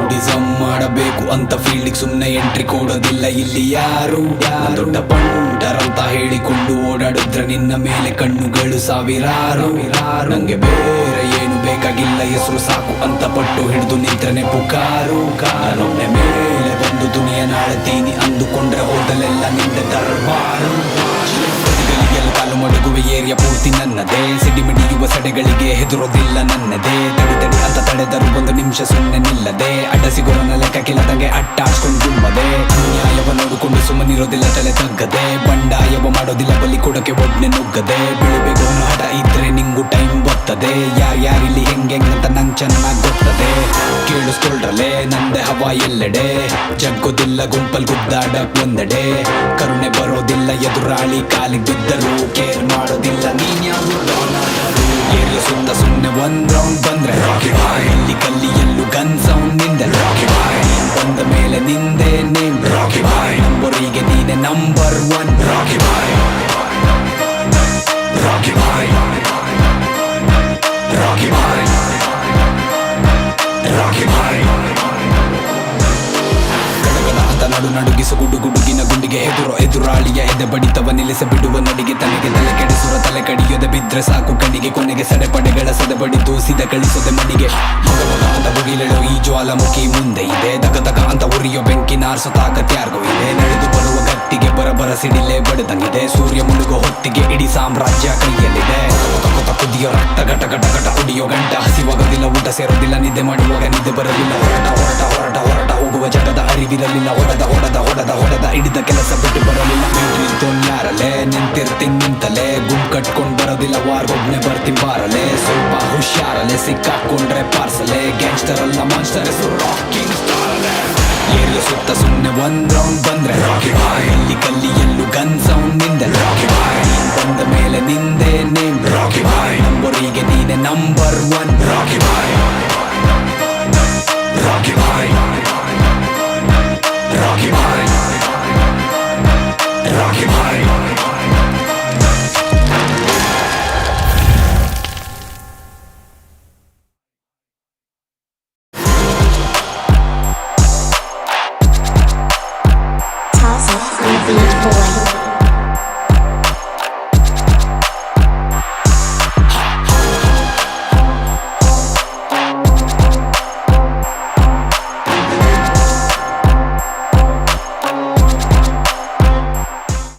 ಡಿಸಮ್ ಮಾಡಬೇಕು ಅಂತ ಫೀಲ್ಡಿಗೆ ಸುಮ್ನೆ ಎಂಟ್ರಿ ಕೊಡೋದಿಲ್ಲ ಇಲ್ಲಿ ಯಾರು. ದೊಡ್ಡ ಪಂಡರಂತ ಹೇಳಿಕೊಂಡು ಓಡಾಡಿದ್ರೆ ನಿನ್ನ ಮೇಲೆ ಕಣ್ಣುಗಳು ಸಾವಿರಾರು. ನಂಗೆ ಬೇರೆ ಏನು ಬೇಕಾಗಿಲ್ಲ, ಹೆಸರು ಸಾಕು ಅಂತ ಪಟ್ಟು ಹಿಡಿದು ನಿಂತ್ರನೆ ಪುಕಾರು. ಕಾರೊಮ್ಮೆ ಮೇಲೆ ಬಂದು ದುನಿಯ ನಾಳ್ತೀನಿ ಅಂದುಕೊಂಡ್ರೆ ಹೋದಲೆಲ್ಲ ನಿಂದ ದರ್ಬಾರು. ಕಾಲು ಮಡಗುವೆ ಏರಿಯಾ ಪೂರ್ತಿ ನನ್ನದೇ, ಸಿಡಿಮಿಡಿಯುವ ಸಡೆಗಳಿಗೆ ಹೆದರೋದಿಲ್ಲ ನನ್ನದೇ. ತಡಿ ತಡಿ ಅಂತ ತಡೆದರು ಒಂದು ನಿಮಿಷ ಸುಮ್ಮನೆ ನಿಲ್ಲದೆ, ಅಡ್ಡ ಸಿಗೋರನ ಲೆಕ್ಕಕ್ಕಿಲ್ಲದಂಗೆ ಅಟ್ಟಾಡ್ಕೊಂಡು ಗುಮ್ಮದೆ. ಅನ್ಯಾಯವ ನೋಡಿಕೊಂಡು ಸುಮ್ಮನಿರೋದಿಲ್ಲ ತಲೆ ತಗ್ಗದೆ, ಬಂಡಾಯವ ಮಾಡೋದಿಲ್ಲ ಬಲಿ ಕೊಡಕ್ಕೆ ಒಡ್ನೆ ನುಗ್ಗದೆ. ಬೆಳಿಬೇಕು ಅನ್ನೋ ಹಠ ಇದ್ರೆ ನಿಂಗು ಟೈಮ್ ಬರ್ತದೆ, ಯಾರ್ಯಾರಿಲ್ಲಿ ಹೆಂಗೆಂಗಂತ ನಂಗೆ ಚೆನ್ನಾಗ್ ಗೊತ್ತದೆ. ಕೇಳಿಸ್ಕೊಳ್ರಲೆ ನಂದೆ ಹವಾ ಎಲ್ಲೆಡೆ, ಜಗ್ಗೋದಿಲ್ಲ ಗುಂಪಲ್ ಗುದ್ದಾಡಕ್ ಒಂದೆಡೆ. ಕರುಣೆ ಬರೋದಿಲ್ಲ ಎದುರಾಳಿ ಕಾಲಿಗೆ ಬಿದ್ದರು, ಕೇರ್ ಮಾಡೋದಿಲ್ಲ ನೀನ್ ಯಾರು. ಏರಿಯ ಸುತ್ತ ಸುಮ್ಮನೆ ಒಂದ್ ರೌಂಡ್ ಬಂದ್ರೆ ಇಲ್ಲಿ ಕಲ್ಲಿ ಎಲ್ಲೂ ಗನ್ ಸೌಂಡ್ ನಿಂದೆ. ಬಂದ ಮೇಲೆ ನಿಂದೆ ನೇಮ್ ನಂಬರಿಗೆ ನೀನೆ ನಂಬರ್ ಒನ್. ನಡು ನಡುಗಿಸು ಗುಡುಗಿನ ಗುಂಡಿಗೆ ಎದುರಾಳಿಯ ಎದೆ ಬಡಿತವ ನಿಲ್ಲಿಸ ಬಿಡುವ ನಡಿಗೆ. ತಲೆಗೆ ತಲೆ ಕೆಡಿಸುವ ತಲೆ ಕಡಿಯೋದೆ ಬಿದ್ರೆ ಸಾಕು ಕಣಿಗೆ, ಕೊನೆಗೆ ಸಡೆಪಡೆಗಳ ಸದೆ ಬಡಿದು ಸಿದ ಕಳಿಸೋದೆ ಮಣಿಗೆ. ಮಗ ಅಂತ ಮುಗಿಲೆಳು ಈ ಜ್ವಾಲಾಮುಖಿ ಮುಂದೆ ಇದೆ, ದಗ ಅಂತ ಉರಿಯೋ ಬೆಂಕಿ ನಾರ್ಸೋ ತಾಕತ್ ಯಾರಿಗೂ ಇದೆ. ನಡೆದು ಬರುವ ಗಟ್ಟಿಗೆ ಬರಬರ ಸಿಡಿಲೆ ಬಡದಂಗಿದೆ, ಸೂರ್ಯ ಮುಳುಗೋ ಹೊತ್ತಿಗೆ ಇಡೀ ಸಾಮ್ರಾಜ್ಯ ಕೈಯಲ್ಲಿದೆ. ಕುದಿಯೋ ರಕ್ತ ಘಟ ಘಟ ಘಟ ಕುಡಿಯೋ ಗಂಟ, ಹಸಿವಾಗೋದಿಲ್ಲ ಊಟ ಸೇರೋದಿಲ್ಲ ನಿದ್ದೆ ಮಾಡುವಾಗ ನಿದ್ದೆ ಬರಲಿಲ್ಲ. ಹೊರಟ ಹೋಗುವ ಜಗದ ಅರಿವಿರಲಿಲ್ಲ, ಹೊಡೆದ ಹಿಡಿದ ಕೆಲಸ ಬಿಟ್ಟು ಬರಲಿಲ್ಲ. ಯಾರಲೆ ನಿಂತಿರ್ತೀನಿ ನಿಂತಲೆ, ಗುಂಪು ಕಟ್ಕೊಂಡ್ ಬರೋದಿಲ್ಲ ವಾರ್ಗೊಬ್ನೆ ಬರ್ತೀನಿ ಬಾರಲೆ. ಸ್ವಲ್ಪ ಹುಷಾರಲೆ ಸಿಕ್ಕಾಕೊಂಡ್ರೆ ಪಾರ್ಸಲೆ, ಗ್ಯಾಂಗ್ಸ್ಟರ್ ಅಲ್ಲ ಮಾನ್ಸ್ಟರ್ ಹೆಸರು ರಾಕಿಂಗ್ ಸ್ಟಾರ್. ಏರಿಯ ಸುತ್ತ ಸುಮ್ನೆ ಒಂದ್ ರೌಂಡ್ ಬಂದ್ರೆ ಇಲ್ಲಿ ಕಲ್ಲಿ ಎಲ್ಲೂ ಗನ್ ಸೌಂಡ್ ನಿಂದೆ. ಬಂದ ಮೇಲೆ ನಿಂದೆ ನೇಮ್ ನಂಬರಿಗೆ ನೀನೆ ನಂಬರ್ ಒನ್.